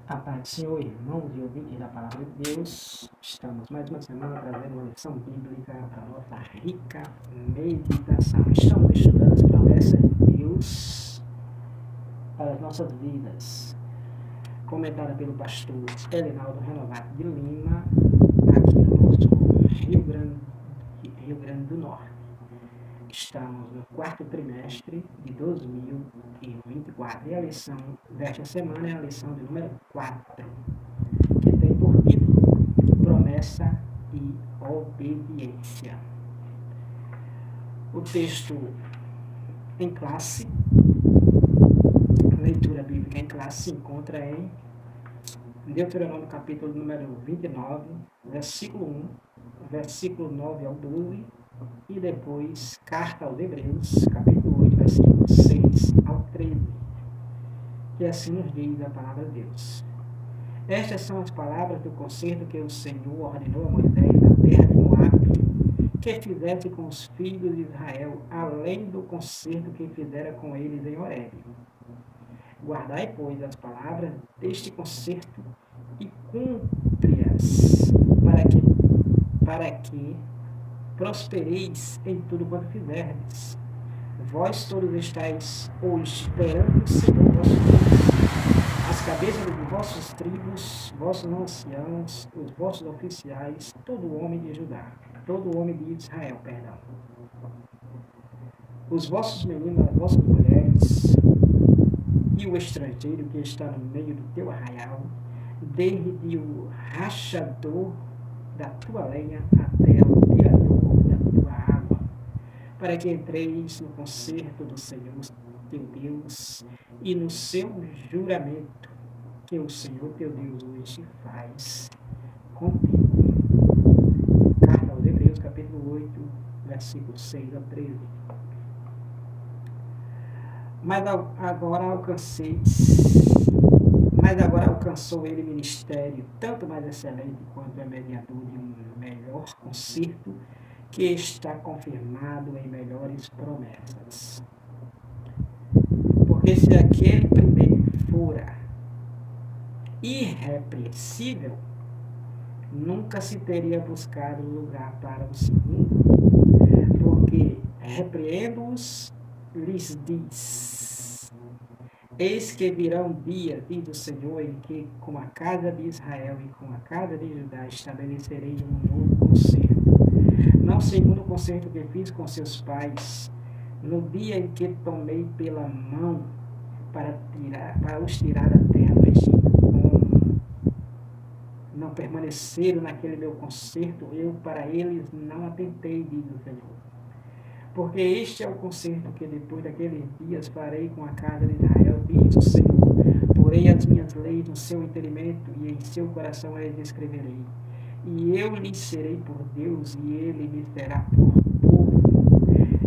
A paz do Senhor, irmãos e ouvintes da Palavra de Deus, estamos mais uma semana trazendo uma lição bíblica para a nossa rica meditação. Estamos estudando as promessas de Deus para as nossas vidas, comentada pelo pastor Elinaldo Renovato de Lima, aqui no nosso Rio Grande do Norte. Estamos no quarto trimestre de 2024 e a lição desta semana é a lição de número 4, que tem por título Promessa e Obediência. O texto em classe, leitura bíblica em classe, se encontra em Deuteronômio capítulo número 29, versículo 1, versículo 9 ao 12, e depois Carta aos Hebreus, capítulo 8, versículo 6 ao 13, que assim nos diz a palavra de Deus. Estas são as palavras do concerto que o Senhor ordenou a Moisés na terra de Moabe, que fizesse com os filhos de Israel, além do concerto que fizera com eles em Horebe. Guardai, pois, as palavras deste concerto e cumpre-as, para que prospereis em tudo quanto fizerdes. Vós todos estáis hoje perante o Senhor vosso Deus, as cabeças de vossos tribos, vossos anciãos, os vossos oficiais, todo homem de Judá, todo homem de Israel, os vossos meninos, as vossas mulheres, e o estrangeiro que está no meio do teu arraial, desde o rachador da tua lenha até o tirador da tua água, para que entreis no concerto do Senhor teu Deus e no seu juramento que o Senhor teu Deus hoje faz contigo. Carta aos Hebreus, capítulo 8, versículos 6 a 13. Mas agora alcançou ele ministério, tanto mais excelente quanto é mediador de um melhor concerto, que está confirmado em melhores promessas. Porque se aquele primeiro fora irrepreensível, nunca se teria buscado lugar para o segundo, porque repreendo-os, lhes diz: eis que virão dias, diz o Senhor, em que com a casa de Israel e com a casa de Judá estabelecerei um novo concerto, não segundo o concerto que fiz com seus pais, no dia em que tomei pela mão para os tirar da terra do Egito, como não permaneceram naquele meu concerto, eu para eles não atentei, diz o Senhor. Porque este é o concerto que depois daqueles dias farei com a casa de Israel, diz o Senhor. Porei as minhas leis no seu entendimento e em seu coração as escreverei. E eu lhes serei por Deus e ele me será por povo.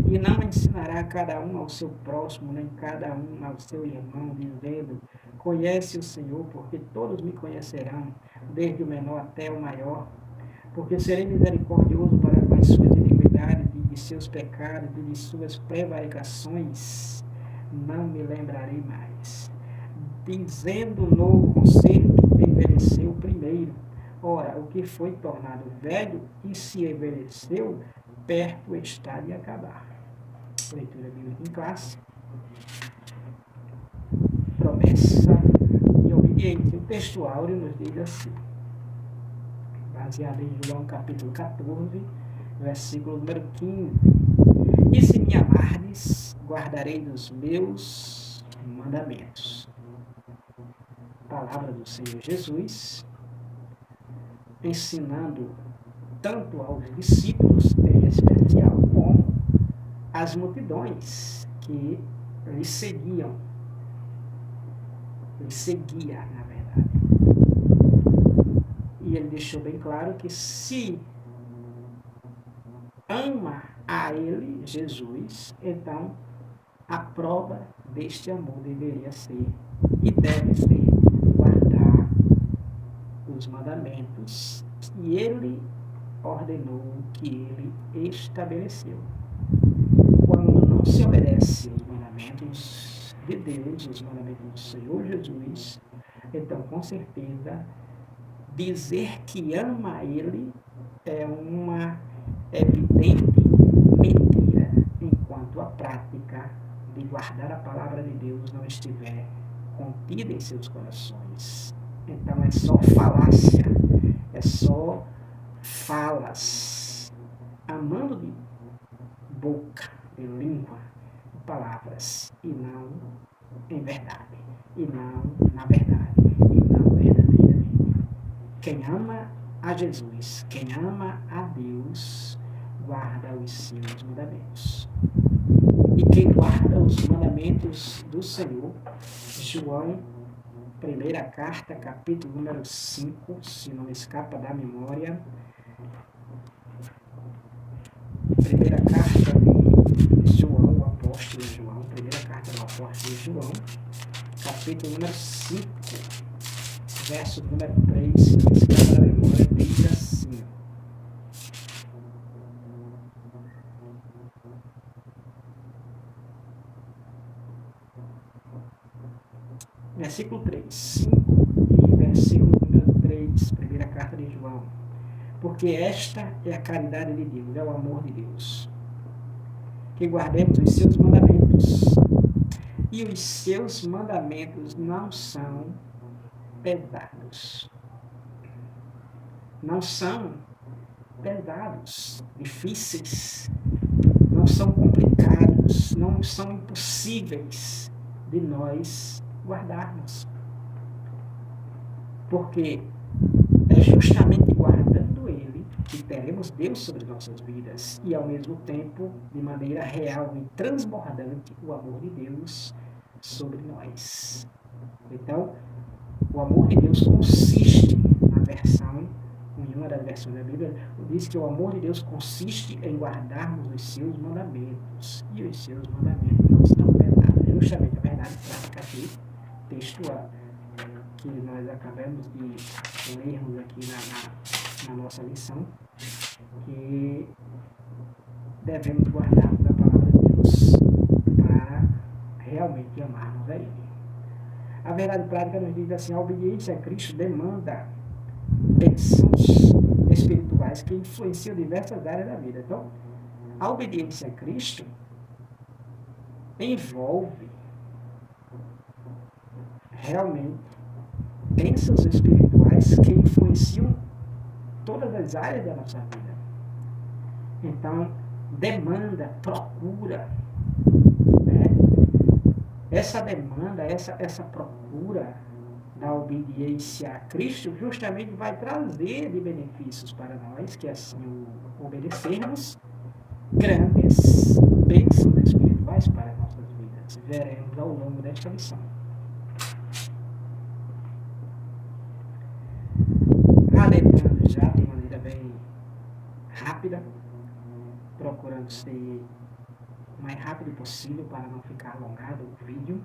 E não ensinará cada um ao seu próximo, nem cada um ao seu irmão, dizendo: conhece o Senhor, porque todos me conhecerão, desde o menor até o maior. Porque serei misericordioso para com as suas iniquidades e de seus pecados e de suas prevaricações não me lembrarei mais. Dizendo o novo concerto, envelheceu o primeiro. Ora, o que foi tornado velho e se envelheceu, perto está de acabar. Leitura bíblica em classe. Promessa e obediência. O texto áureo nos diz assim, baseado em João capítulo 14, versículo número 15. E se me amardes, guardarei dos meus mandamentos. Palavra do Senhor Jesus, ensinando tanto aos discípulos, em especial, como às multidões que lhe seguia, na verdade. E ele deixou bem claro que se ama a ele, Jesus, então a prova deste amor deveria ser e deve ser guardar os mandamentos que ele ordenou, que ele estabeleceu. Quando não se obedece aos mandamentos de Deus, os mandamentos do Senhor Jesus, Então, com certeza, dizer que ama Ele é uma evidente mentira, enquanto a prática de guardar a palavra de Deus não estiver contida em seus corações. Então é só falácia, é só falas, amando de boca, de língua, de palavras, e não em verdade, e não na verdade, e não verdadeiramente. Quem ama a Jesus, quem ama a Deus, guarda os seus mandamentos. E quem guarda os mandamentos do Senhor, João, primeira carta, capítulo número 5, se não me escapa da memória, primeira carta de João, o apóstolo João, primeira carta do apóstolo João, capítulo número 5, verso número 3, se não me escapa da memória, diz assim: versículo 3, 5 e versículo número 3, primeira carta de João. Porque esta é a caridade de Deus, é o amor de Deus, que guardemos os seus mandamentos. E os seus mandamentos não são pesados. Não são pesados, difíceis, não são complicados, não são impossíveis de nós guardarmos. Porque é justamente guardando Ele que teremos Deus sobre nossas vidas e, ao mesmo tempo, de maneira real e transbordante, o amor de Deus sobre nós. Então, o amor de Deus consiste, na versão, em uma das versões da Bíblia, diz que o amor de Deus consiste em guardarmos os seus mandamentos. E os seus mandamentos não estão pesados. Justamente a verdade prática aqui, textual, que nós acabamos de lermos aqui na nossa lição, que devemos guardar a palavra de Deus para realmente amarmos a Ele. A verdade prática nos diz assim: a obediência a Cristo demanda bênçãos espirituais que influenciam diversas áreas da vida. Então, a obediência a Cristo envolve realmente bênçãos espirituais que influenciam todas as áreas da nossa vida. Então, demanda, procura, né? Essa demanda, essa procura da obediência a Cristo justamente vai trazer de benefícios para nós, que assim o obedecermos, grandes bênçãos espirituais para as nossas vidas. Veremos ao longo desta lição. Adentrando já de maneira bem rápida, procurando ser o mais rápido possível para não ficar alongado o vídeo.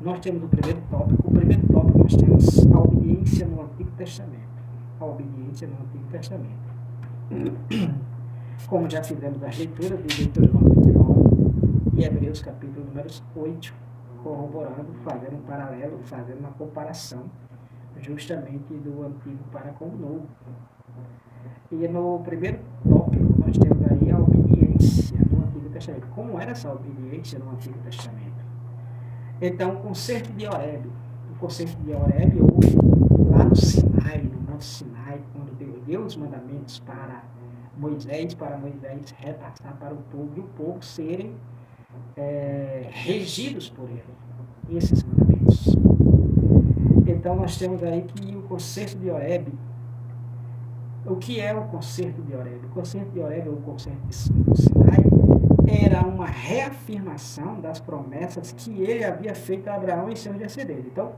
Nós temos o primeiro tópico. O primeiro tópico nós temos a obediência no Antigo Testamento. A obediência no Antigo Testamento. Como já fizemos as leituras de Deuteronômio 29 e Hebreus capítulo número 8, corroborando, fazendo um paralelo, fazendo uma comparação justamente do Antigo para com o Novo. E no primeiro tópico nós temos aí a obediência no Antigo Testamento. Como era essa obediência no Antigo Testamento? Então, o concerto de Horebe. O concerto de Horebe houve lá no Sinai, no Monte Sinai, quando Deus deu os mandamentos para Moisés repassar para o povo e o povo serem regidos por ele. Esses mandamentos. Então, nós temos aí que o concerto de Horebe. O que é o concerto de Horebe? O concerto de Horebe, ou o concerto do Sinai, era uma reafirmação das promessas que ele havia feito a Abraão e seus descendentes. Então,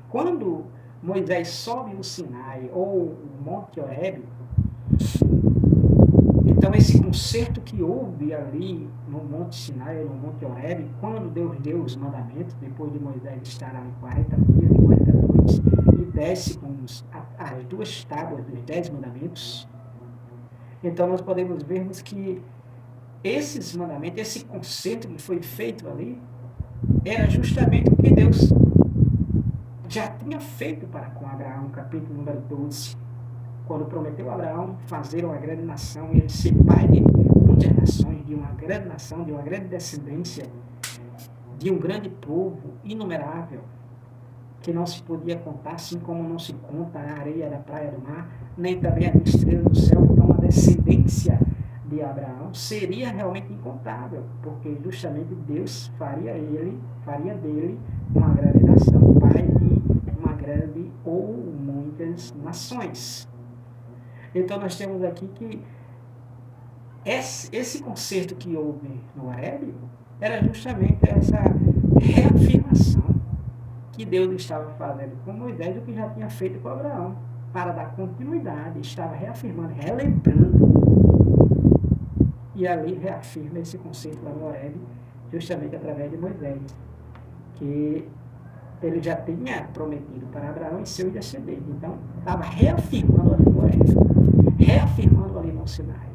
quando Moisés sobe o Sinai ou o Monte Horebe, então esse concerto que houve ali no Monte Sinai ou no Monte Horebe, quando Deus deu os mandamentos, depois de Moisés estar ali 40 dias e 40 noites, e desce com as duas tábuas dos 10 mandamentos, então nós podemos vermos que esses mandamentos, esse conceito que foi feito ali, era justamente o que Deus já tinha feito para com Abraão, capítulo número 12, quando prometeu a Abraão fazer uma grande nação e ele ser pai de muitas nações, de uma grande nação, de uma grande descendência, de um grande povo inumerável, que não se podia contar, assim como não se conta a areia da praia do mar, nem também a estrela do céu. Então a descendência de Abraão seria realmente incontável, porque justamente Deus faria dele uma grande nação, pai de uma grande ou muitas nações. Então nós temos aqui que esse concerto que houve no Horebe era justamente essa reafirmação que Deus estava fazendo com Moisés, o que já tinha feito com Abraão, para dar continuidade, estava reafirmando, relembrando. E ali reafirma esse conceito lá no Horebe, justamente através de Moisés, que ele já tinha prometido para Abraão e seu descendente. Então, estava reafirmando ali no Horebe, reafirmando ali no Sinai.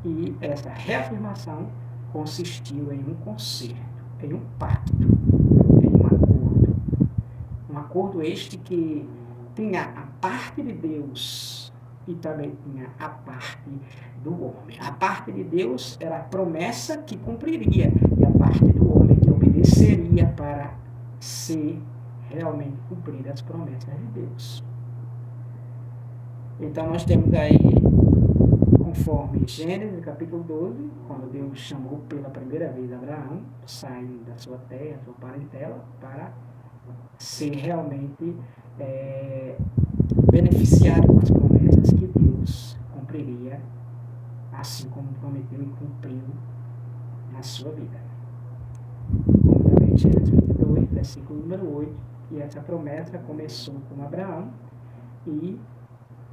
E essa reafirmação consistiu em um concerto, em um pacto, em um acordo. Um acordo este que tinha a parte de Deus e também tinha a parte do homem. A parte de Deus era a promessa que cumpriria e a parte do homem que obedeceria para ser realmente cumpridas as promessas de Deus. Então nós temos aí, conforme Gênesis capítulo 12, quando Deus chamou pela primeira vez Abraão, saindo da sua terra, sua parentela, para ser realmente beneficiado com as promessas que Deus cumpriria, assim como prometeu e cumpriu na sua vida. Como também Gênesis 22, versículo número 8, e essa promessa começou com Abraão e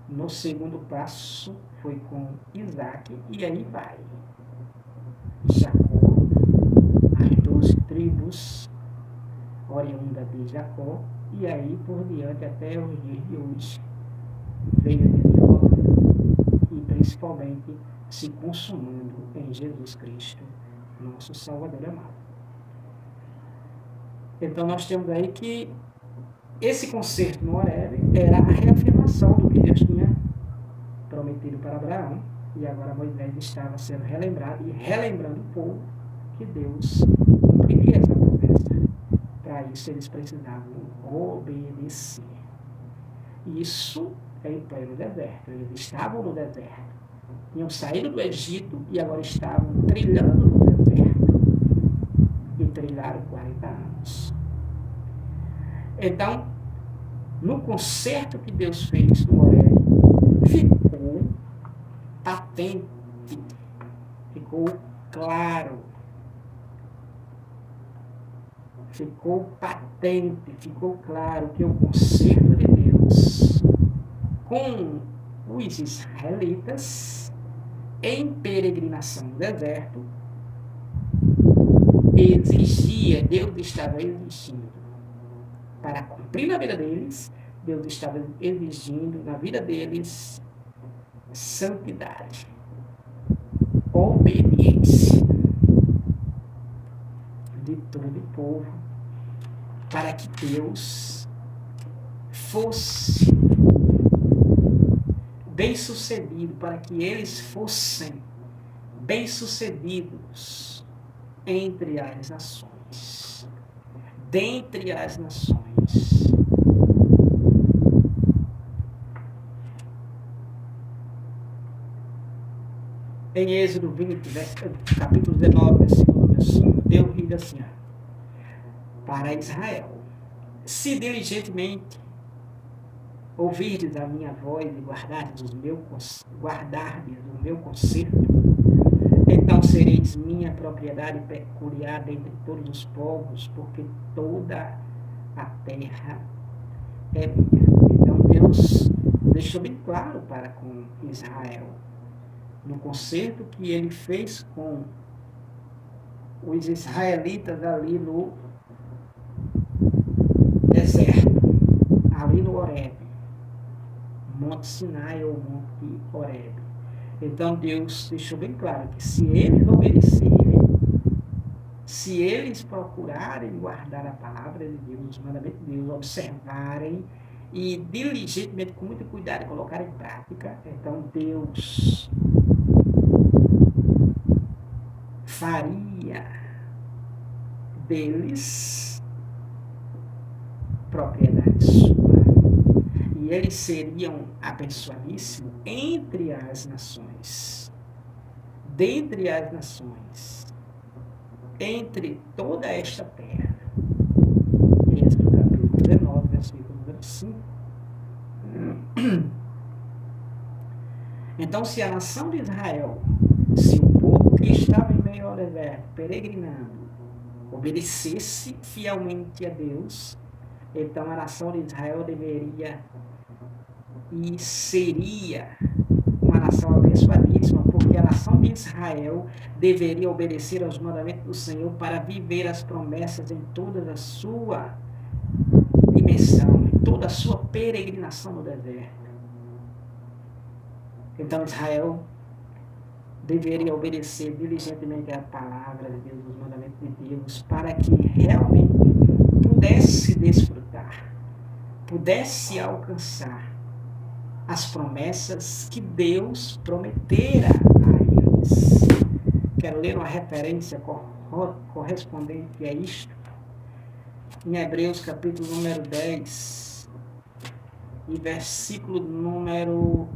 no segundo passo foi com Isaac, e aí vai Jacó, as 12 tribos oriundas de Jacó, e aí por diante até os dias de hoje veio desenrolando e principalmente se consumando em Jesus Cristo, nosso Salvador amado. Então nós temos aí que esse concerto no Horebe era a reafirmação do que Deus tinha prometido para Abraão, e agora Moisés estava sendo relembrado e relembrando o povo que Deus cumpriria essa promessa. Para isso eles precisavam obedecer. Isso é em pleno deserto. Eles estavam no deserto. Tinham saído do Egito e agora estavam trilhando no deserto. E trilharam 40 anos. Então, no concerto que Deus fez no Horebe, ficou patente, ficou claro, ficou patente, ficou claro que o concerto de Deus com os israelitas em peregrinação no deserto exigia, Deus estava exigindo, para cumprir na vida deles, Deus estava exigindo na vida deles santidade, obediência de todo o povo, para que Deus fosse bem-sucedido, para que eles fossem bem-sucedidos entre as nações, dentre as nações. Em Êxodo 20, capítulo 19, versículo 5, Deus diz assim, para Israel: se diligentemente ouvirdes a minha voz e guardardes o meu concerto, então sereis minha propriedade peculiar dentre todos os povos, porque toda a terra é minha. Então Deus deixou bem claro para com Israel, no concerto que ele fez com os israelitas ali no deserto, ali no Horebe, Monte Sinai ou Monte Horebe. Então Deus deixou bem claro que se eles obedecerem, se eles procurarem guardar a palavra de Deus, os mandamentos de Deus, observarem e diligentemente, com muito cuidado, colocar em prática, então Deus faria deles propriedade sua. E eles seriam abençoadíssimos entre as nações, dentre as nações, entre toda esta terra. Êxodo capítulo 19, versículo 5. Então, se a nação de Israel, se o povo que estava em meio ao deserto, peregrinando, obedecesse fielmente a Deus, então a nação de Israel deveria e seria uma nação abençoadíssima, porque a nação de Israel deveria obedecer aos mandamentos do Senhor para viver as promessas em toda a sua dimensão, em toda a sua peregrinação no deserto. Então Israel deveria obedecer diligentemente a palavra de Deus, os mandamentos de Deus, para que realmente pudesse desfrutar, pudesse alcançar as promessas que Deus prometera a eles. Quero ler uma referência correspondente a isto, em Hebreus capítulo número 10, e versículo número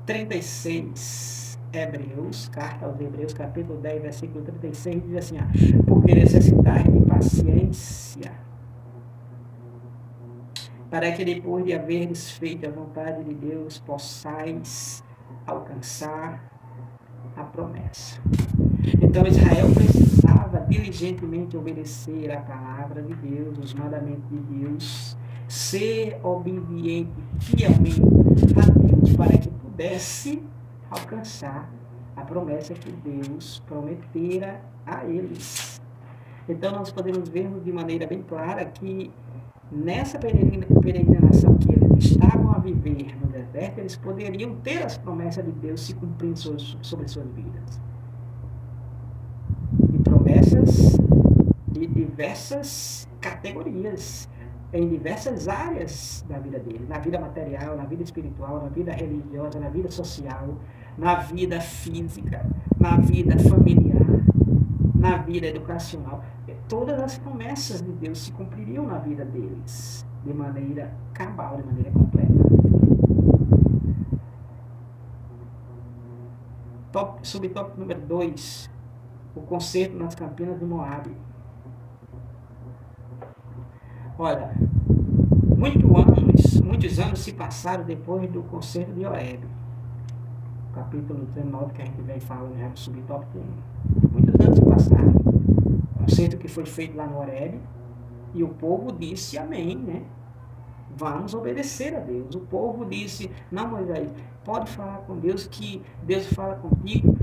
36. Hebreus, carta aos Hebreus, capítulo 10, versículo 36, diz assim: porque necessitais de paciência, para que depois de haveres feito a vontade de Deus, possais alcançar a promessa. Então Israel precisava diligentemente obedecer a palavra de Deus, os mandamentos de Deus, ser obediente fielmente a Deus, para que pudesse alcançar a promessa que Deus prometera a eles. Então nós podemos ver de maneira bem clara que nessa peregrinação que eles estavam a viver no deserto, eles poderiam ter as promessas de Deus se cumprindo sobre suas vidas. E promessas de diversas categorias, em diversas áreas da vida deles, na vida material, na vida espiritual, na vida religiosa, na vida social, na vida física, na vida familiar, na vida educacional. Todas as promessas de Deus se cumpririam na vida deles, de maneira cabal, de maneira completa. Subtópico número 2, o concerto nas campinas de Moabe. Olha, muitos anos se passaram depois do concerto de Horebe. Capítulo 19, que a gente vem falando já no subtópico 1. Muitos anos se passaram. Concerto que foi feito lá no Horebe, e o povo disse amém, né? Vamos obedecer a Deus. O povo disse: não, Moisés, pode falar com Deus, que Deus fala contigo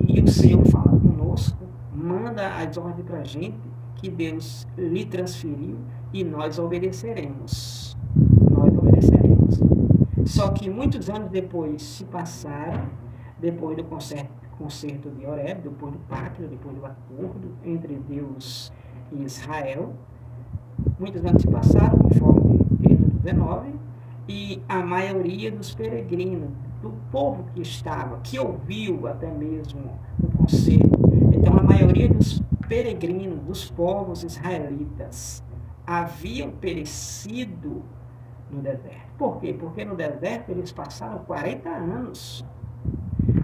e o Senhor fala conosco, manda as ordens para a gente que Deus lhe transferiu e nós obedeceremos. Nós obedeceremos. Só que muitos anos depois se passaram, depois do concerto de Horebe, depois do pacto, depois do acordo entre Deus e Israel. Muitos anos se passaram, conforme Êxodo 19, e a maioria dos peregrinos, do povo que ouviu até mesmo o concerto, então a maioria dos peregrinos, dos povos israelitas, haviam perecido no deserto. Por quê? Porque no deserto eles passaram 40 anos.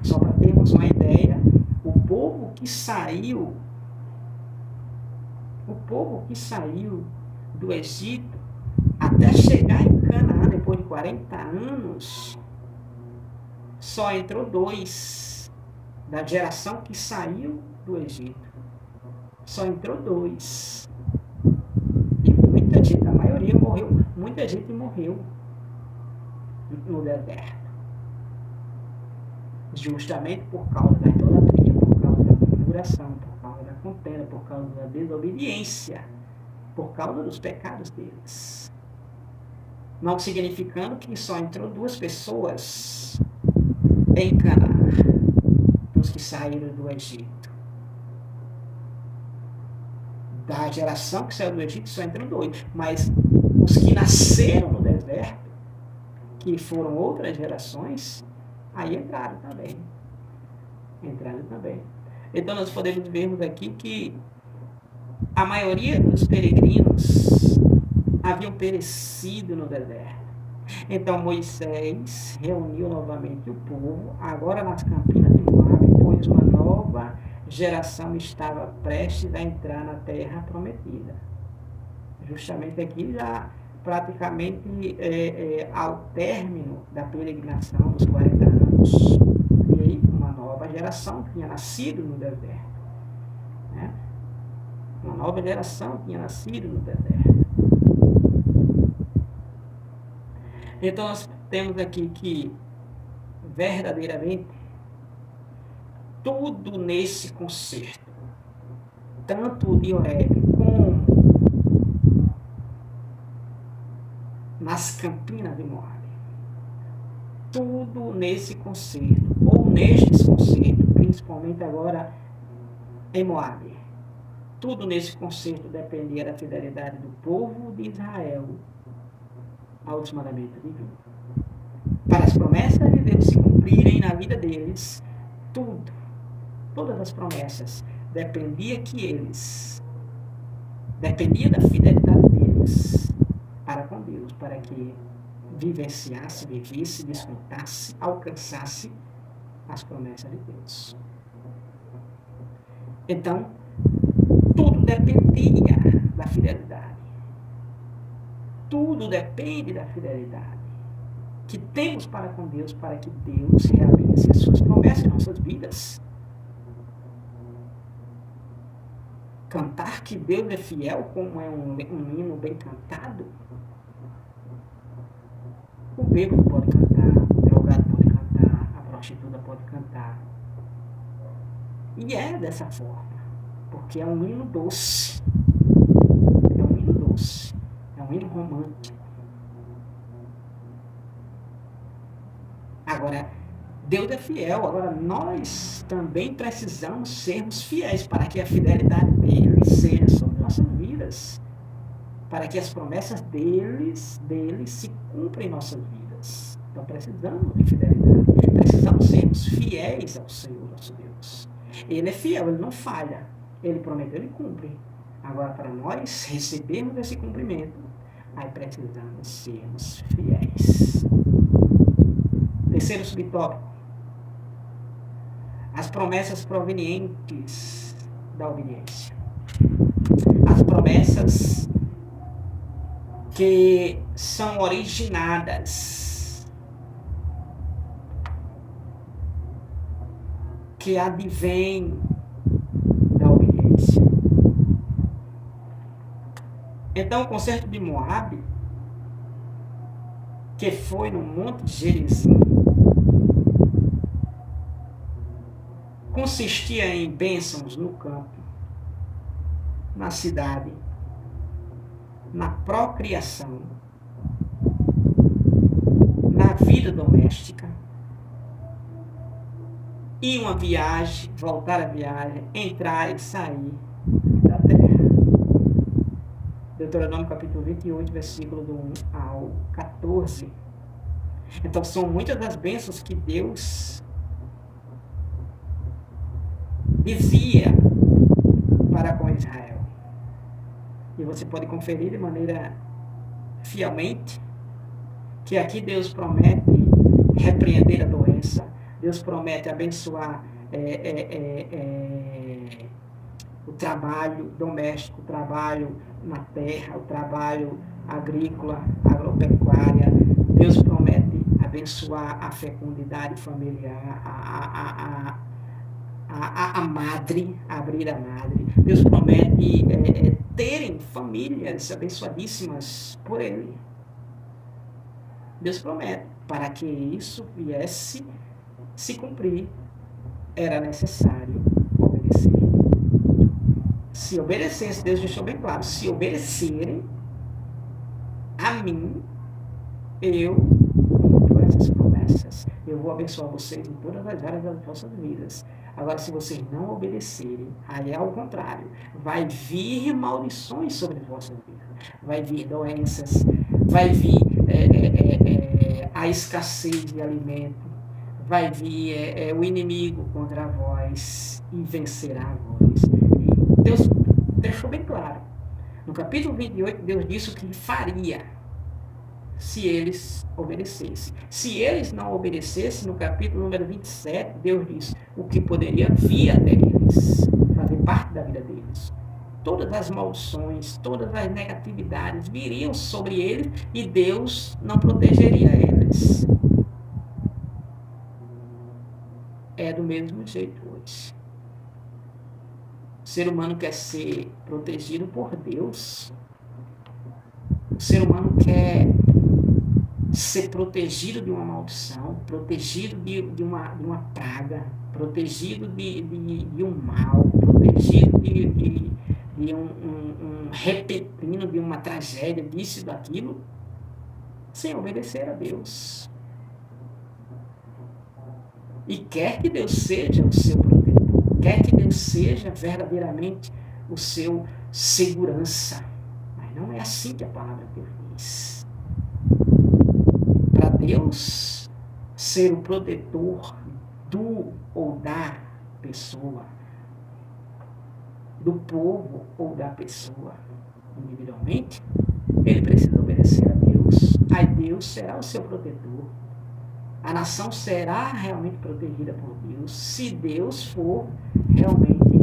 Só para termos uma ideia, o povo que saiu do Egito até chegar em Canaã, depois de 40 anos, só entrou 2 da geração que saiu do Egito. Só entrou 2. E muita gente, a maioria morreu, muita gente morreu no deserto. Justamente por causa da idolatria, por causa da murmuração, por causa da contenda, por causa da desobediência, por causa dos pecados deles. Não significando que só entrou 2 pessoas em Canaã. dos que saíram do Egito. Da geração que saiu do Egito só entram 2, mas os que nasceram no deserto, que foram outras gerações, aí entraram também. Então nós podemos vermos aqui que a maioria dos peregrinos haviam perecido no deserto. Então Moisés reuniu novamente o povo, agora nas campinas de Moabe, pois uma nova geração estava prestes a entrar na terra prometida. Justamente aqui já praticamente ao término da peregrinação dos 40 anos, e aí uma nova geração tinha nascido no deserto. Né? Uma nova geração tinha nascido no deserto. Então nós temos aqui que verdadeiramente tudo nesse concerto, tanto o de Horebe como nas campinas de Moabe, tudo nesse concerto, ou nestes concertos, principalmente agora em Moabe, tudo nesse concerto dependia da fidelidade do povo de Israel aos mandamentos divinos. Para as promessas de Deus se cumprirem na vida deles, todas as promessas, dependia da fidelidade deles para com Deus, para que vivenciasse, vivesse, desfrutasse, alcançasse as promessas de Deus. Então, tudo dependia da fidelidade. Tudo depende da fidelidade que temos para com Deus, para que Deus realize as suas promessas em nossas vidas. Cantar que Deus é fiel, como é um hino bem cantado. O bêbado pode cantar, o drogado pode cantar, a prostituta pode cantar. E é dessa forma, porque é um hino doce. É um hino doce, é um hino romântico. Agora, Deus é fiel, agora nós também precisamos sermos fiéis para que a fidelidade dele seja sobre nossas vidas, para que as promessas dele se cumpram em nossas vidas. Então precisamos de fidelidade, precisamos sermos fiéis ao Senhor nosso Deus. Ele é fiel, ele não falha, ele prometeu, ele cumpre. Agora, para nós recebermos esse cumprimento, aí precisamos sermos fiéis. Terceiro subtópico: as promessas provenientes da obediência. As promessas que são originadas, que advêm da obediência. Então, o concerto de Moabe, que foi no Monte Gerizim, consistia em bênçãos no campo, na cidade, na procriação, na vida doméstica, ir uma viagem, voltar a viagem, entrar e sair da terra. Deuteronômio capítulo 28, versículo do 1 ao 14. Então são muitas das bênçãos que Deus dizia para com Israel. E você pode conferir de maneira fielmente que aqui Deus promete repreender a doença, Deus promete abençoar o trabalho doméstico, o trabalho na terra, o trabalho agrícola, agropecuária. Deus promete abençoar a fecundidade familiar, a madre, abrir a madre. Deus promete terem famílias abençoadíssimas por Ele. Deus promete. Para que isso viesse se cumprir, era necessário obedecer. Se obedecesse, Deus deixou bem claro, se obedecerem a mim, eu cumpro essas promessas. Eu vou abençoar vocês em todas as áreas das vossas vidas. Agora, se vocês não obedecerem, aí é ao contrário. Vai vir maldições sobre vossas vidas. Vai vir doenças, vai vir a escassez de alimento, vai vir o inimigo contra vós e vencerá vós. E Deus deixou bem claro. No capítulo 28, Deus disse o que faria se eles obedecessem. Se eles não obedecessem, no capítulo número 27, Deus diz o que poderia vir até eles, fazer parte da vida deles. Todas as maldições, todas as negatividades viriam sobre eles e Deus não protegeria eles. É do mesmo jeito hoje. O ser humano quer ser protegido por Deus. O ser humano quer ser protegido de uma maldição, protegido de uma praga, protegido de um mal, protegido de um repentino, de uma tragédia, disso e daquilo, sem obedecer a Deus. E quer que Deus seja o seu protetor, quer que Deus seja verdadeiramente o seu segurança. Mas não é assim que a palavra de Deus diz. Para Deus ser o protetor do ou da pessoa, do povo ou da pessoa individualmente, ele precisa obedecer a Deus. Aí Deus será o seu protetor. A nação será realmente protegida por Deus se Deus for realmente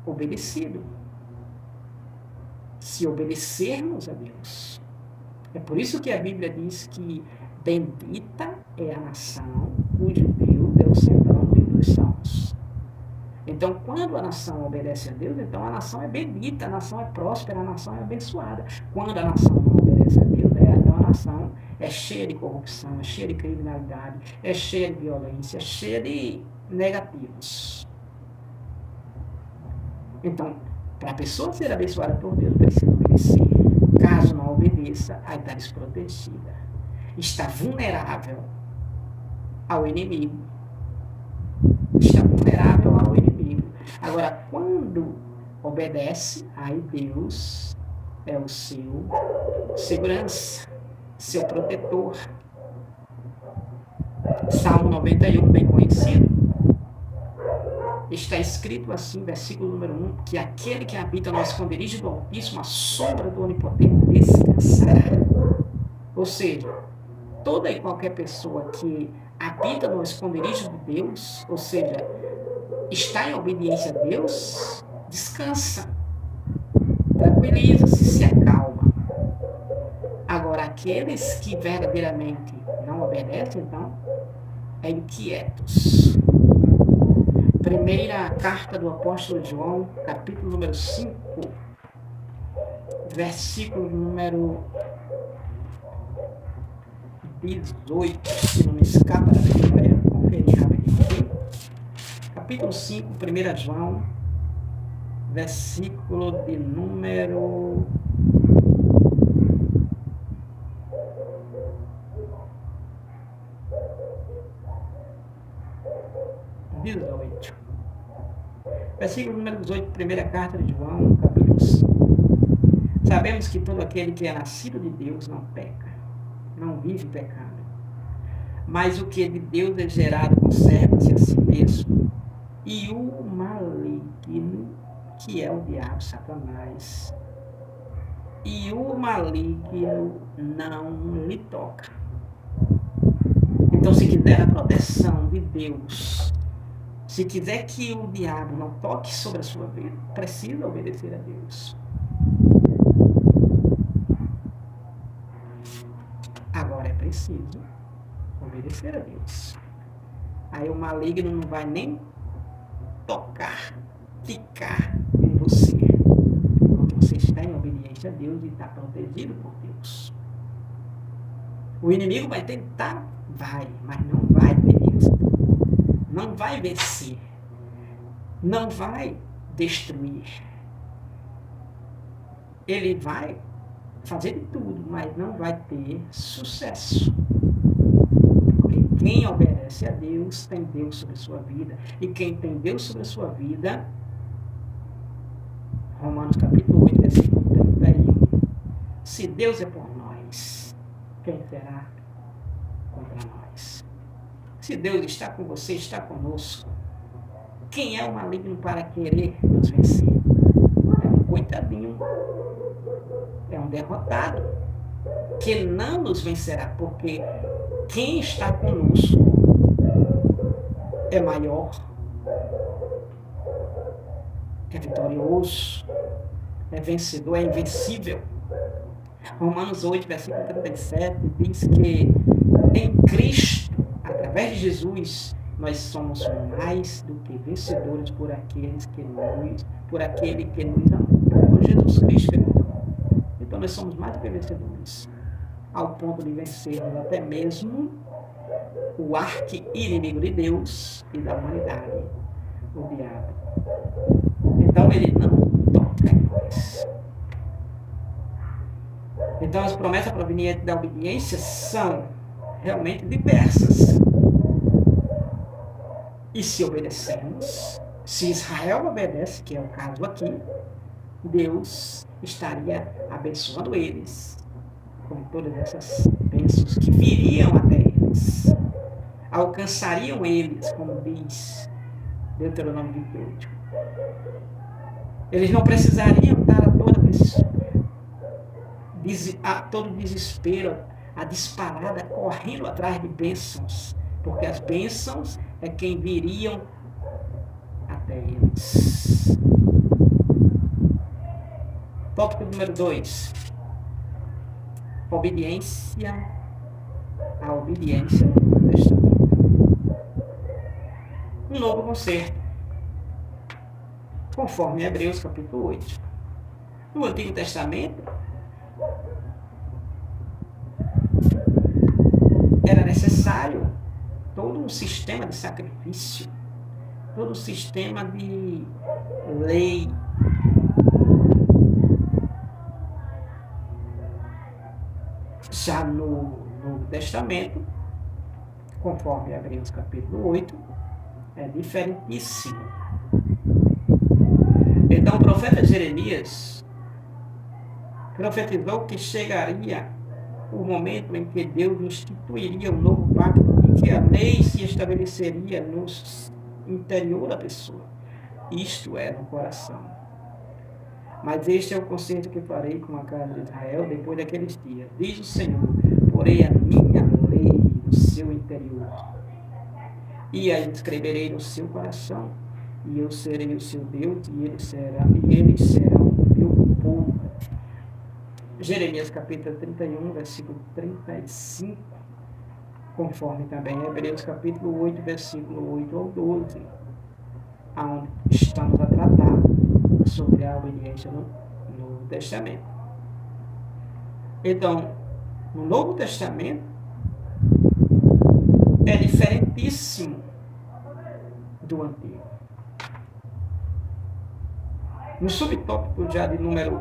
obedecido. Se obedecermos a Deus. É por isso que a Bíblia diz que bendita é a nação cujo Deus é o Senhor no livro dos Salmos. Então, quando a nação obedece a Deus, então a nação é bendita, a nação é próspera, a nação é abençoada. Quando a nação não obedece a Deus, então a nação é cheia de corrupção, é cheia de criminalidade, é cheia de violência, é cheia de negativos. Então, para a pessoa ser abençoada por Deus, precisa obedecer. Caso não obedeça, aí está desprotegida. Está vulnerável ao inimigo. Está vulnerável ao inimigo. Agora, quando obedece, aí Deus é o seu segurança, seu protetor. Salmo 91, bem conhecido. Está escrito assim, versículo número 1, que aquele que habita no esconderijo do Altíssimo, a sombra do Onipotente, descansará. Ou seja, toda e qualquer pessoa que habita no esconderijo de Deus, ou seja, está em obediência a Deus, descansa, tranquiliza-se, se acalma. Agora, aqueles que verdadeiramente não obedecem, então, é inquietos. Primeira carta do apóstolo João, capítulo número 5, versículo número 18, se não me escapa da memória, conferir rapidinho aqui. Capítulo 5, 1 João, versículo de número 18. Versículo número 18, primeira carta de João, capítulo 5. Sabemos que todo aquele que é nascido de Deus não peca, não vive pecando. Mas o que é de Deus é gerado conserva-se a si mesmo. E o maligno, que é o diabo, Satanás, e o maligno não lhe toca. Então, se quiser a proteção de Deus, se quiser que o diabo não toque sobre a sua vida, precisa obedecer a Deus. Agora é preciso obedecer a Deus. Aí o maligno não vai nem tocar, ficar em você, porque você está em obediência a Deus e está protegido por Deus. O inimigo vai tentar, mas não vai ter êxito. Não vai vencer, não vai destruir. Ele vai fazer de tudo, mas não vai ter sucesso. Porque quem obedece a Deus tem Deus sobre a sua vida. E quem tem Deus sobre a sua vida, Romanos capítulo 8, versículo 31. Se Deus é por nós, quem será contra nós? Se Deus está com você, está conosco, quem é o maligno para querer nos vencer? É um coitadinho, é um derrotado, que não nos vencerá, porque quem está conosco é maior, é vitorioso, é vencedor, é invencível. Romanos 8, versículo 37 diz que em Cristo, através de Jesus, nós somos mais do que vencedores por aquele que nos amou. Por Jesus Cristo. Então nós somos mais do que vencedores, ao ponto de vencermos até mesmo o arqui-inimigo de Deus e da humanidade, o diabo. Então ele não toca em nós. Então as promessas provenientes da obediência são realmente diversas. E se obedecemos, se Israel obedece, que é o caso aqui, Deus estaria abençoando eles com todas essas bênçãos que viriam até eles, alcançariam eles, como diz Deuteronômio 28. Eles não precisariam estar a todo desespero, a disparada, correndo atrás de bênçãos, porque as bênçãos é quem viriam até eles. Tópico número 2. Obediência à obediência do Testamento. Um novo concerto, conforme Hebreus capítulo 8. No Antigo Testamento, era necessário todo um sistema de sacrifício, todo um sistema de lei. Já no Novo Testamento, conforme Hebreus capítulo 8, é diferentíssimo. Então o profeta Jeremias profetizou que chegaria o momento em que Deus instituiria um novo pacto e que a lei se estabeleceria no interior da pessoa, isto é, no coração. Mas este é o concerto que farei com a casa de Israel depois daqueles dias. Diz o Senhor, porei a minha lei no seu interior e a escreverei no seu coração, e eu serei o seu Deus, e eles serão o meu povo. Jeremias capítulo 31, versículo 35, conforme também Hebreus capítulo 8, versículo 8 ao 12, onde estamos a tratar sobre a obediência no Novo Testamento. Então, no Novo Testamento é diferentíssimo do Antigo. No subtópico já de número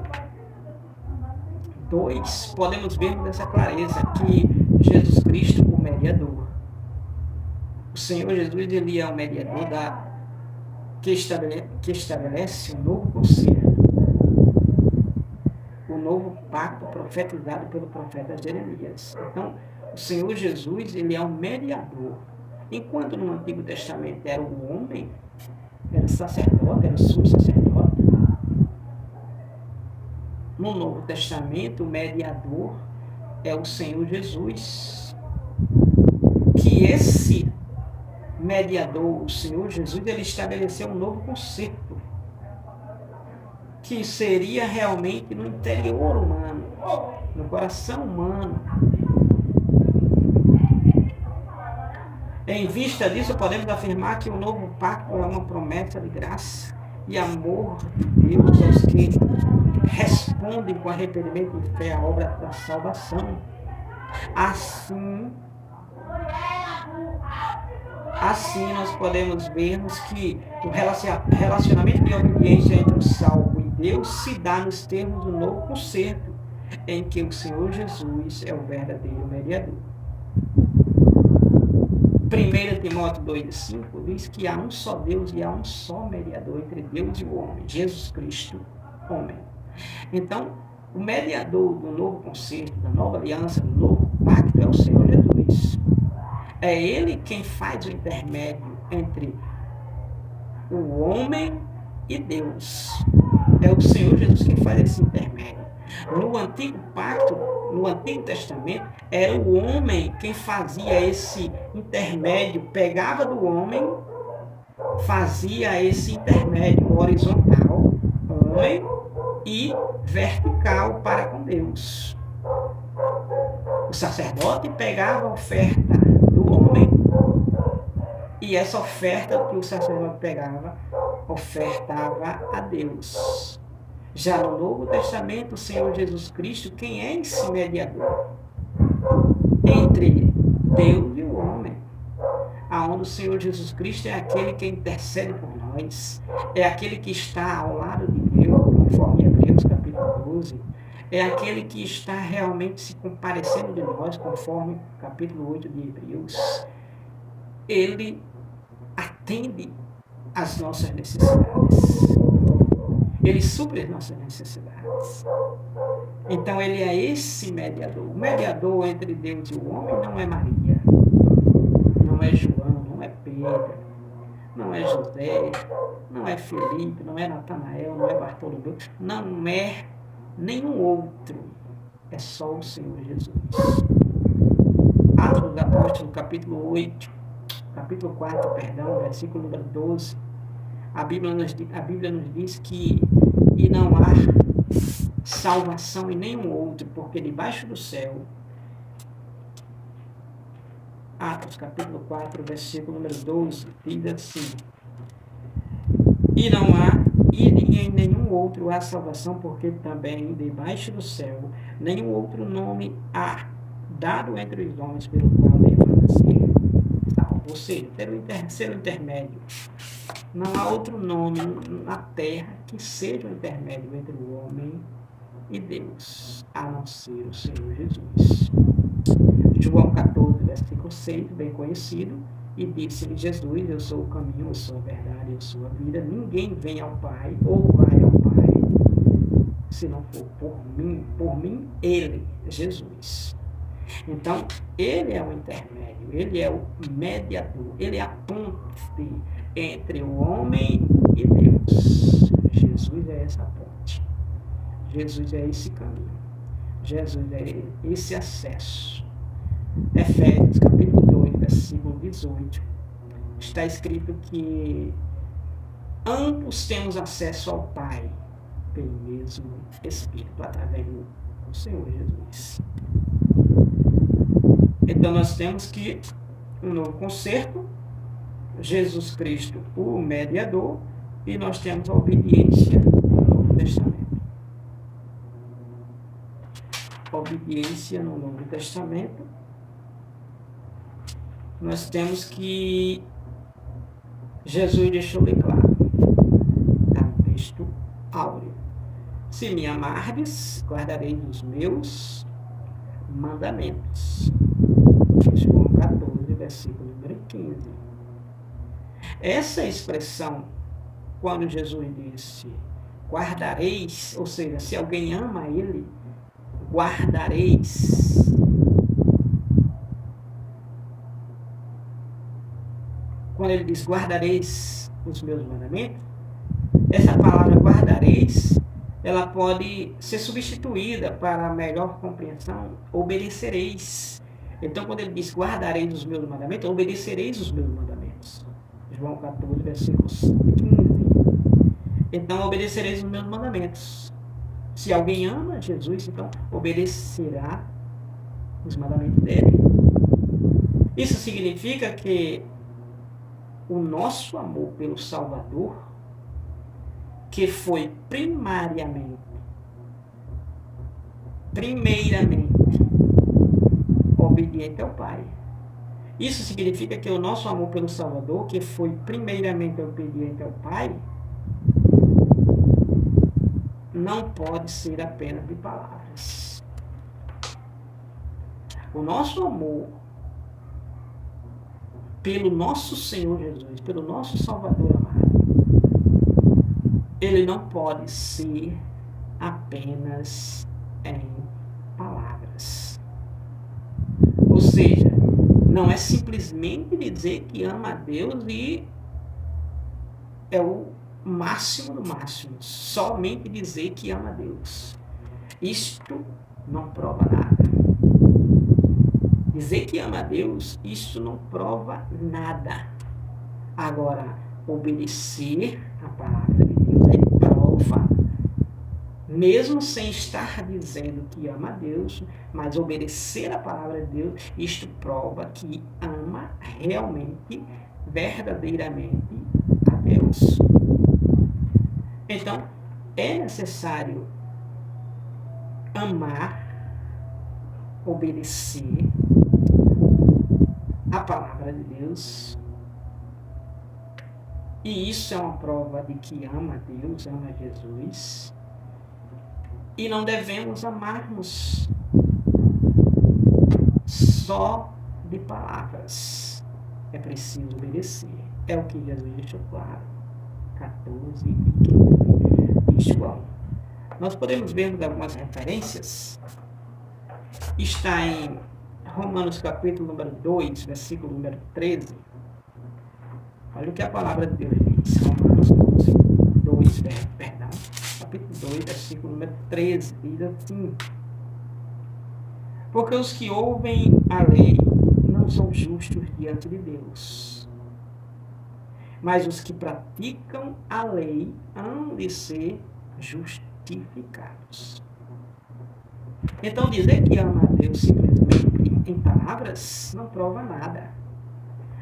2, podemos ver com essa clareza que Jesus Cristo, o mediador, o Senhor Jesus, ele é o mediador que estabelece um novo concerto, o novo pacto profetizado pelo profeta Jeremias. Então, o Senhor Jesus, ele é um mediador. Enquanto no Antigo Testamento era um homem, era sacerdote, era sumo sacerdote, no Novo Testamento, o mediador é o Senhor Jesus. Que esse mediador, o Senhor Jesus, ele estabeleceu um novo conceito, que seria realmente no interior humano, no coração humano. Em vista disso, podemos afirmar que o novo pacto é uma promessa de graça e amor de Deus aos que respondem com arrependimento e fé à obra da salvação. Assim nós podemos vermos que o relacionamento de obediência entre o salvo e Deus se dá nos termos do novo concerto, em que o Senhor Jesus é o verdadeiro mediador. 1 Timóteo 2,5 diz que há um só Deus e há um só mediador entre Deus e o homem, Jesus Cristo, homem. Então, o mediador do novo concerto, da nova aliança, do novo pacto é o Senhor Jesus. É Ele quem faz o intermédio entre o homem e Deus. É o Senhor Jesus quem faz esse intermédio. No antigo pacto, no Antigo Testamento, era o homem quem fazia esse intermédio, pegava do homem, fazia esse intermédio horizontal, homem, e vertical para com Deus. O sacerdote pegava a oferta do homem e essa oferta que o sacerdote pegava, ofertava a Deus. Já no Novo Testamento, o Senhor Jesus Cristo, quem é esse mediador entre Deus e o homem? Aonde o Senhor Jesus Cristo é aquele que intercede por nós, é aquele que está ao lado de Deus, conforme Hebreus capítulo 12, é aquele que está realmente se comparecendo de nós, conforme capítulo 8 de Hebreus. Ele atende às nossas necessidades. Ele supre as nossas necessidades. Então ele é esse mediador. O mediador entre Deus e o homem não é Maria, não é João, não é Pedro, não é José, não é Felipe, não é Natanael, não é Bartolomeu, não é nenhum outro. É só o Senhor Jesus. Atos dos Apóstolos, capítulo 8, capítulo 4, perdão, versículo número 12. A Bíblia nos diz que e não há salvação em nenhum outro, porque debaixo do céu, Atos capítulo 4, versículo número 12, diz assim: e não há em nenhum outro há salvação, porque também debaixo do céu nenhum outro nome há dado entre os homens pelo qual devemos ser salvos. Ou seja, ser o intermédio. Não há outro nome na terra que seja o intermédio entre o homem e Deus, a não ser o Senhor Jesus. João 14, versículo 6, bem conhecido, e disse-lhe Jesus: eu sou o caminho, eu sou a verdade, eu sou a vida. Ninguém vem ao Pai, ou vai ao Pai, se não for por mim, ele, Jesus. Então, ele é o intermédio, ele é o mediador, ele é a ponte entre o homem e Deus. Jesus é essa ponte. Jesus é esse caminho. Jesus é esse acesso. Efésios capítulo 2, versículo 18, está escrito que ambos temos acesso ao Pai pelo mesmo Espírito, através do Senhor Jesus. Então nós temos que um novo concerto, Jesus Cristo, o mediador, e nós temos a obediência no Novo Testamento. Obediência no Novo Testamento, nós temos que Jesus deixou bem claro, está no texto áureo: se me amardes, guardareis os meus mandamentos. João 14, versículo número 15. Essa expressão, quando Jesus disse guardareis, ou seja, se alguém ama ele, guardareis. Quando ele diz guardareis os meus mandamentos, essa palavra guardareis, ela pode ser substituída para a melhor compreensão, obedecereis. Então, quando ele diz guardareis os meus mandamentos, obedecereis os meus mandamentos. João 14, versículos 15. Então, obedecereis os meus mandamentos. Se alguém ama Jesus, então obedecerá os mandamentos dele. Isso significa que o nosso amor pelo Salvador, que foi primeiramente, obediente ao Pai. Isso significa que o nosso amor pelo Salvador, que foi primeiramente obediente ao Pai, não pode ser apenas de palavras. O nosso amor pelo nosso Senhor Jesus, pelo nosso Salvador amado, ele não pode ser apenas em palavras. Ou seja, não é simplesmente dizer que ama a Deus e é o máximo do máximo, somente dizer que ama a Deus. Isto não prova nada. Dizer que ama a Deus, isso não prova nada. Agora, obedecer a palavra de Deus é prova. Mesmo sem estar dizendo que ama a Deus, mas obedecer a palavra de Deus, isto prova que ama realmente, verdadeiramente a Deus. Então, é necessário amar, obedecer a palavra de Deus. E isso é uma prova de que ama a Deus, ama Jesus. E não devemos amarmos só de palavras. É preciso obedecer. É o que Jesus deixou claro. 14 e 15 de João. Nós podemos ver algumas referências. Está em Romanos capítulo número 2, versículo número 13. Olha o que a palavra de Deus diz. Romanos 2, perdão. Capítulo 2, versículo número 13. Diz assim: porque os que ouvem a lei não são justos diante de Deus, mas os que praticam a lei hão de ser justificados. Então, dizer que ama a Deus simplesmente em palavras não prova nada.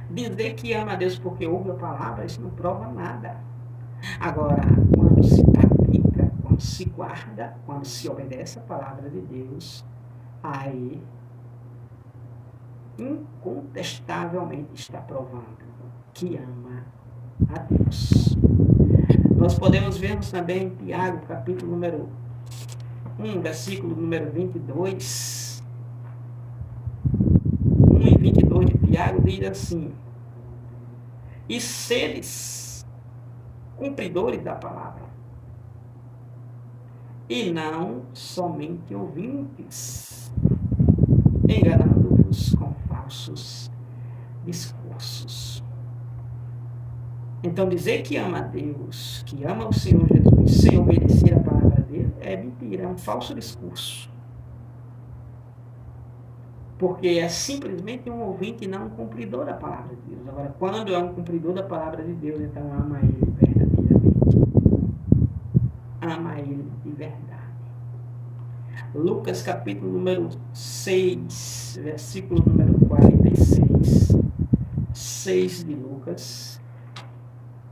Dizer que ama a Deus porque ouve a palavra, isso não prova nada. Agora, quando se pratica, quando se guarda, quando se obedece a palavra de Deus, aí incontestavelmente está provando que ama a Deus. Nós podemos ver também em Tiago, capítulo número 1, versículo número 22. 1 e 22 de Tiago diz assim: e seres cumpridores da palavra, e não somente ouvintes, enganando-vos com falsos discursos. Então, dizer que ama a Deus, que ama o Senhor Jesus, sem obedecer a palavra dele, é mentira, é um falso discurso. Porque é simplesmente um ouvinte e não um cumpridor da palavra de Deus. Agora, quando é um cumpridor da palavra de Deus, então ama ele verdadeiramente. Ama ele de verdade. Lucas capítulo número 6, versículo número 46. 6 de Lucas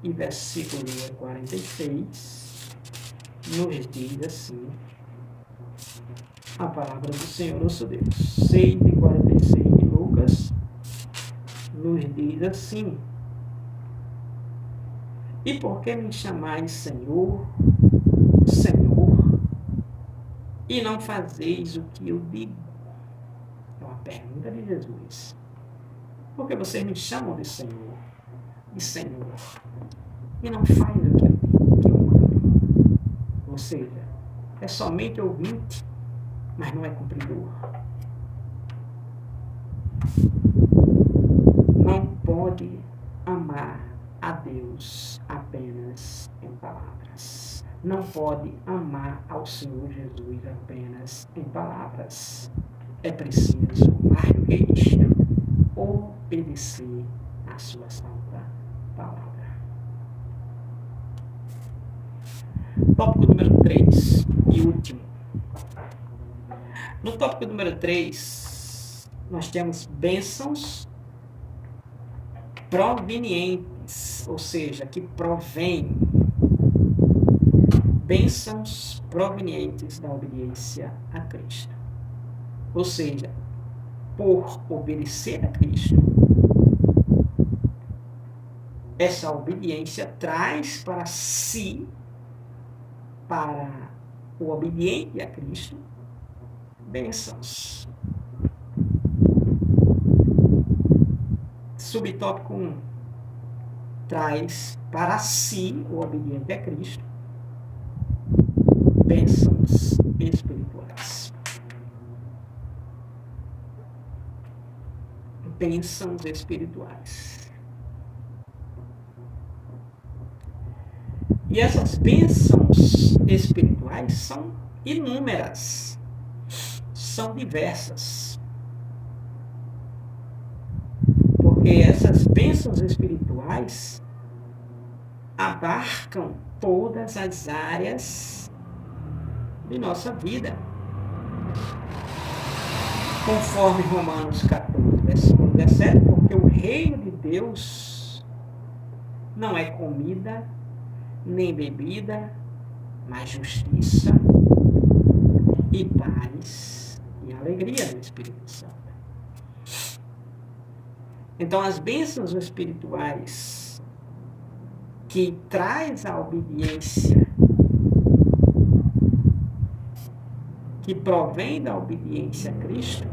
e versículo número 46 nos diz assim a palavra do Senhor nosso Deus. 6 e 46 de Lucas nos diz assim: e por que me chamais Senhor, Senhor, e não fazeis o que eu digo? É uma pergunta de Jesus. Por que vocês me chamam de Senhor, e não fazem o que eu digo, que eu mando? Ou seja, é somente ouvinte, mas não é cumpridor. Não pode amar a Deus apenas em palavras. Não pode amar ao Senhor Jesus apenas em palavras. É preciso, mais do que isto, obedecer a sua santa palavra. Tópico número 3 e último. No tópico número 3, nós temos bênçãos provenientes, ou seja, que provém. Bênçãos provenientes da obediência a Cristo. Ou seja, por obedecer a Cristo, essa obediência traz para si, para o obediente a Cristo, bênçãos. Subtópico 1 traz para si, o obediente a Cristo, bênçãos espirituais. Bênçãos espirituais. E essas bênçãos espirituais são inúmeras, são diversas. Porque essas bênçãos espirituais abarcam todas as áreas de nossa vida. Conforme Romanos 14, versículo 17, porque o reino de Deus não é comida, nem bebida, mas justiça e paz e alegria do Espírito Santo. Então, as bênçãos espirituais que traz a obediência, que provém da obediência a Cristo,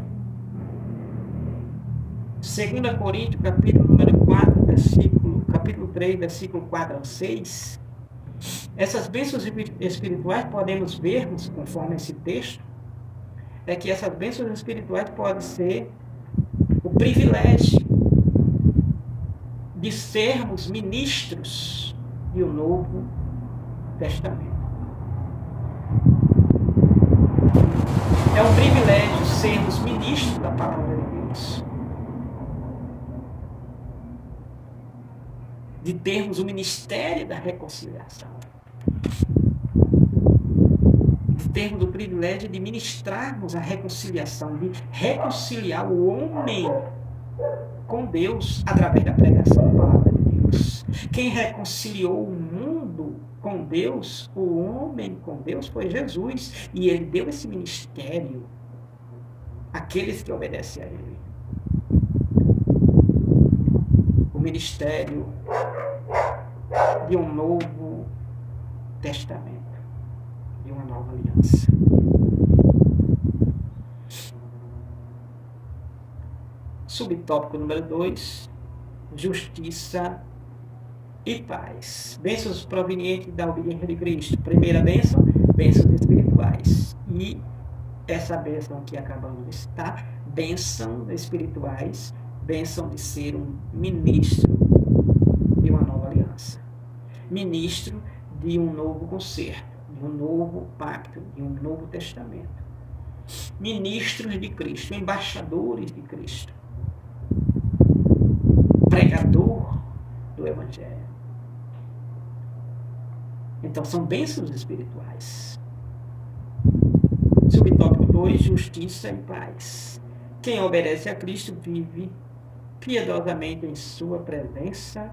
2 Coríntios, capítulo número 4, capítulo 3, versículo 4 ao 6, essas bênçãos espirituais podemos vermos, conforme esse texto, é que essas bênçãos espirituais podem ser o privilégio de sermos ministros de um Novo Testamento. É um privilégio sermos ministros da palavra de Deus. De termos o ministério da reconciliação. De termos o privilégio de ministrarmos a reconciliação, de reconciliar o homem com Deus através da pregação da palavra de Deus. Quem reconciliou o mundo com Deus, o homem com Deus, foi Jesus. E ele deu esse ministério àqueles que obedecem a ele. O ministério de um novo testamento, de uma nova aliança. Subtópico número 2, justiça e paz. Bênçãos provenientes da obediência de Cristo. Primeira bênção, bênçãos espirituais. E essa bênção que acabamos de citar, bênçãos espirituais, bênção de ser um ministro de uma nova aliança. Ministro de um novo concerto, de um novo pacto, de um novo testamento. Ministros de Cristo, embaixadores de Cristo. Pregador do Evangelho. Então, são bênçãos espirituais. Subtópico 2, justiça e paz. Quem obedece a Cristo vive piedosamente em sua presença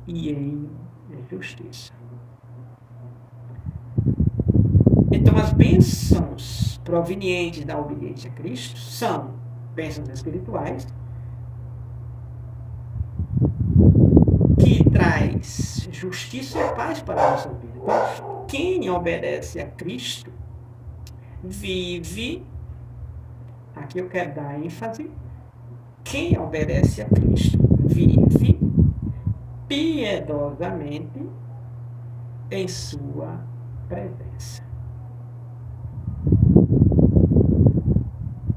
e em justiça. Então, as bênçãos provenientes da obediência a Cristo são bênçãos espirituais, que traz justiça e paz para a nossa vida. Então, quem obedece a Cristo vive, aqui eu quero dar ênfase, quem obedece a Cristo vive piedosamente em sua presença.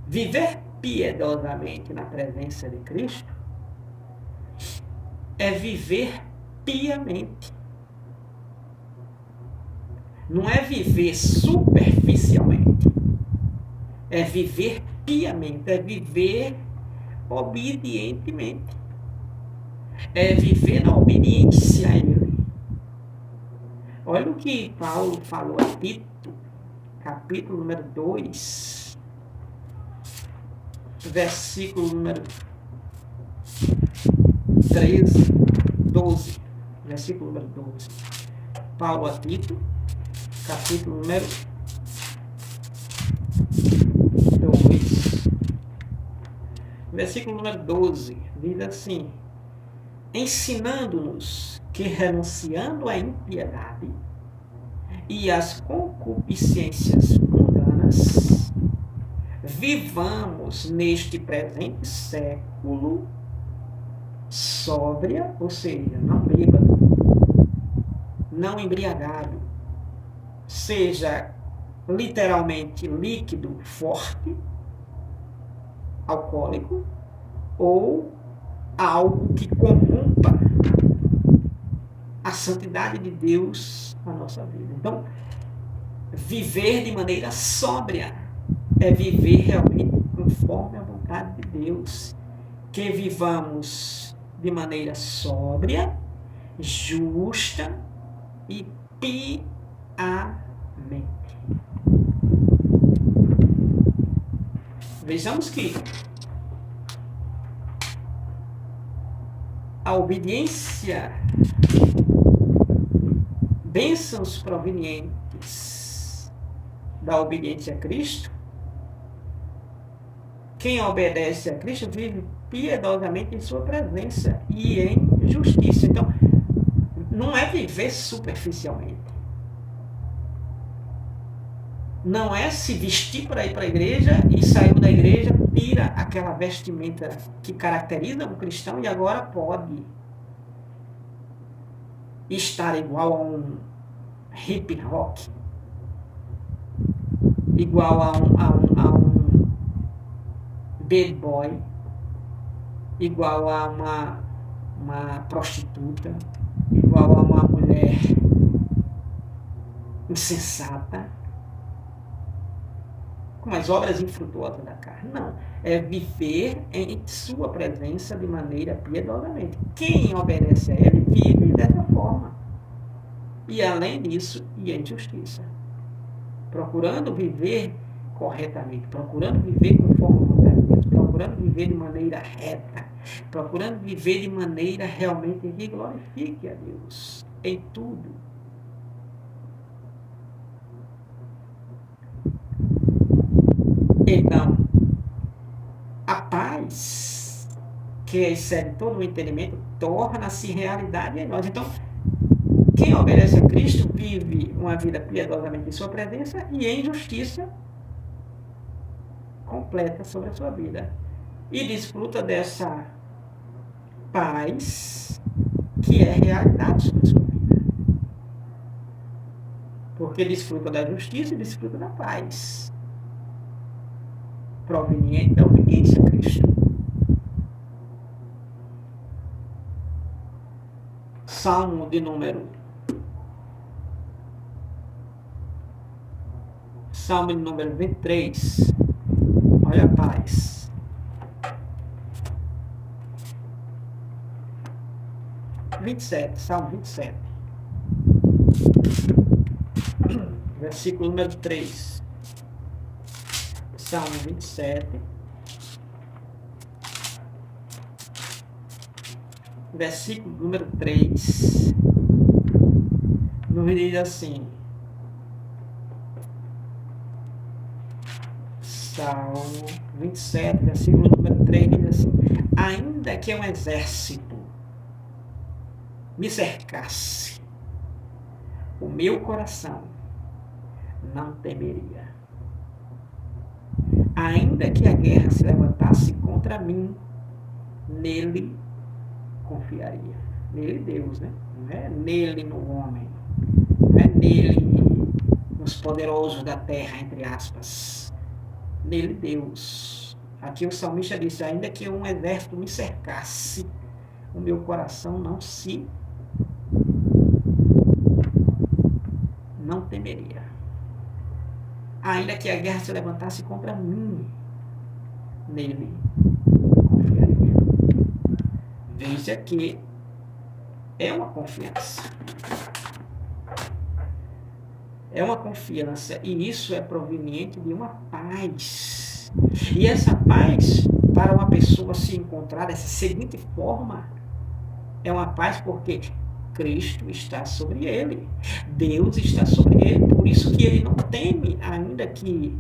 Viver piedosamente na presença de Cristo é viver piamente. Não é viver superficialmente. É viver piamente, é viver obedientemente. É viver na obediência a Ele. Olha o que Paulo falou a Tito, capítulo número 2, versículo número 13, 12, versículo número 12. Paulo a Tito, capítulo número 2, versículo número 12, diz assim: ensinando-nos que, renunciando à impiedade e às concupiscências mundanas, vivamos neste presente século sóbria, ou seja, não bêbado, não embriagado, seja literalmente líquido forte, alcoólico, ou algo que corrompa a santidade de Deus na nossa vida. Então, viver de maneira sóbria é viver realmente conforme a vontade de Deus. Que vivamos de maneira sóbria, justa e piamente. Vejamos que a obediência, bênçãos provenientes da obediência a Cristo, quem obedece a Cristo vive piedosamente em sua presença e em justiça. Então, não é viver superficialmente. Não é se vestir para ir para a igreja e saiu da igreja, tira aquela vestimenta que caracteriza um cristão e agora pode estar igual a um hip rock, igual a um bad boy, igual a uma prostituta, igual a uma mulher insensata, com as obras infrutuosas da carne. Não, é viver em sua presença de maneira piedosamente. Quem obedece a ele vive dessa forma. E além disso, e em justiça. Procurando viver corretamente, procurando viver conforme a vontade de Deus, procurando viver de maneira reta, procurando viver de maneira realmente que glorifique a Deus em tudo. Então, a paz, que excede todo o entendimento, torna-se realidade em nós. Então, quem obedece a Cristo vive uma vida piedosamente em sua presença e em justiça completa sobre a sua vida. E desfruta dessa paz que é realidade sobre a sua vida. Porque desfruta da justiça e desfruta da paz proveniente da obediência a Cristo. Salmo de número 23. Olha a paz. Salmo 27. Versículo número 3. Salmo 27. Versículo número 3. Nos diz assim. Salmo 27, versículo número 3, diz assim: ainda que um exército me cercasse, o meu coração não temeria. Ainda que a guerra se levantasse contra mim, nele confiaria. Nele Deus, né? Não é nele no homem, não é nele nos poderosos da terra, entre aspas. Nele Deus. Aqui o salmista disse: ainda que um exército me cercasse, o meu coração não temeria. Ainda que a guerra se levantasse contra mim, nele confiaria. Veja que é uma confiança. É uma confiança, e isso é proveniente de uma paz. E essa paz, para uma pessoa se encontrar dessa seguinte forma, é uma paz porque Cristo está sobre ele, Deus está sobre ele, por isso que ele não teme, ainda que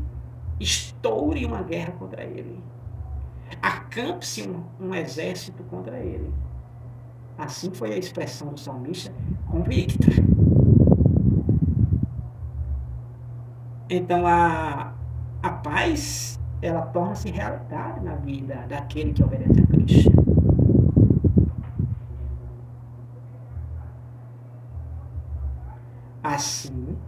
estoure uma guerra contra ele, acampe-se um exército contra ele. Assim foi a expressão do salmista, convicta. Então a paz, ela torna-se realidade na vida daquele que obedece a Cristo. Assim,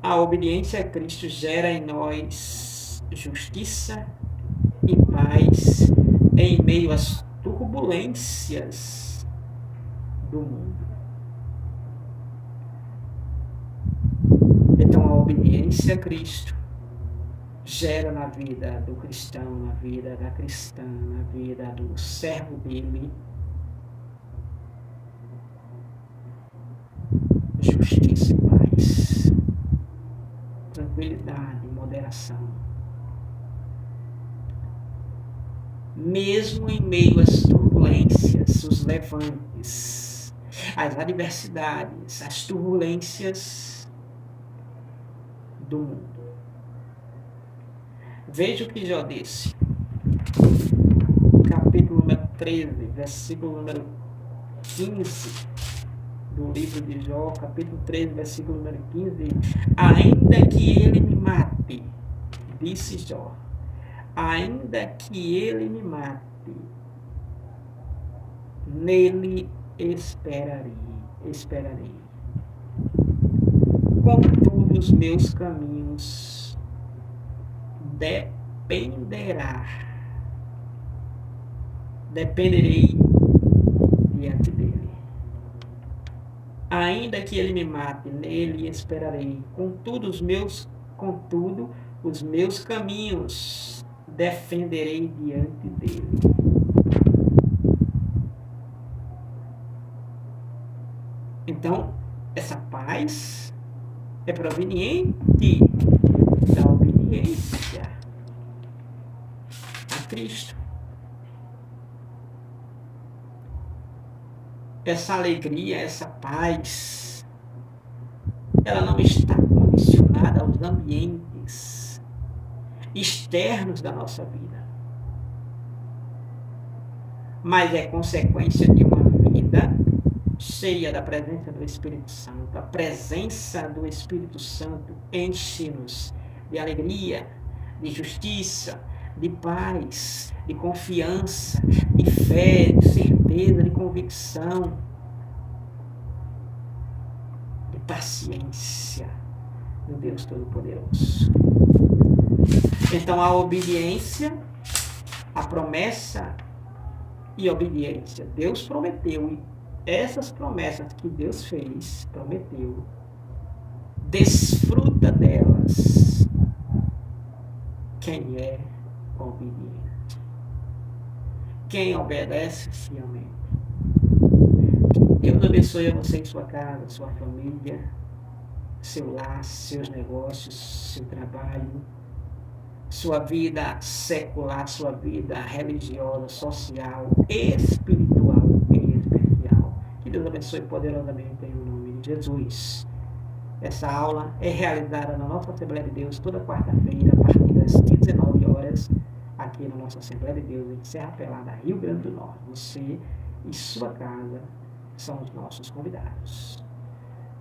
a obediência a Cristo gera em nós justiça e paz em meio às turbulências do mundo. Então, a obediência a Cristo gera na vida do cristão, na vida da cristã, na vida do servo dele, justiça e paz, tranquilidade, moderação. Mesmo em meio às turbulências, os levantes, as adversidades, as turbulências do mundo. Veja o que Jó disse. Capítulo número 13, versículo número 15 do livro de Jó, capítulo 13, versículo número 15. Ainda que ele me mate, disse Jó, ainda que ele me mate, nele esperarei. Contudo, os meus caminhos dependerei diante dele. Ainda que ele me mate, nele esperarei. Contudo, os meus caminhos defenderei diante dele. Então, essa paz é proveniente da obediência a Cristo. Essa alegria, essa paz, ela não está condicionada aos ambientes externos da nossa vida, mas é consequência de uma vida cheia da presença do Espírito Santo. A presença do Espírito Santo enche-nos de alegria, de justiça, de paz, de confiança, de fé, de certeza, de convicção, de paciência do Deus Todo-Poderoso. Então, a obediência, a promessa e obediência. Deus prometeu, e essas promessas que Deus fez, prometeu, desfruta delas quem é obediente, quem obedece fielmente. Deus abençoe a você em sua casa, sua família, seu lar, seus negócios, seu trabalho, sua vida secular, sua vida religiosa, social, espiritual em especial. Que Deus abençoe poderosamente em nome de Jesus. Essa aula é realizada na nossa Assembleia de Deus toda quarta-feira, a partir das 19 horas, aqui na nossa Assembleia de Deus, em Serra Pelada, Rio Grande do Norte. Você e sua casa são os nossos convidados.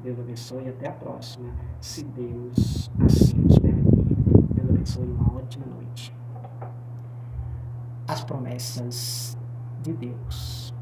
Deus abençoe e até a próxima, se Deus assim nos permitir. Deus abençoe e uma ótima noite. As promessas de Deus.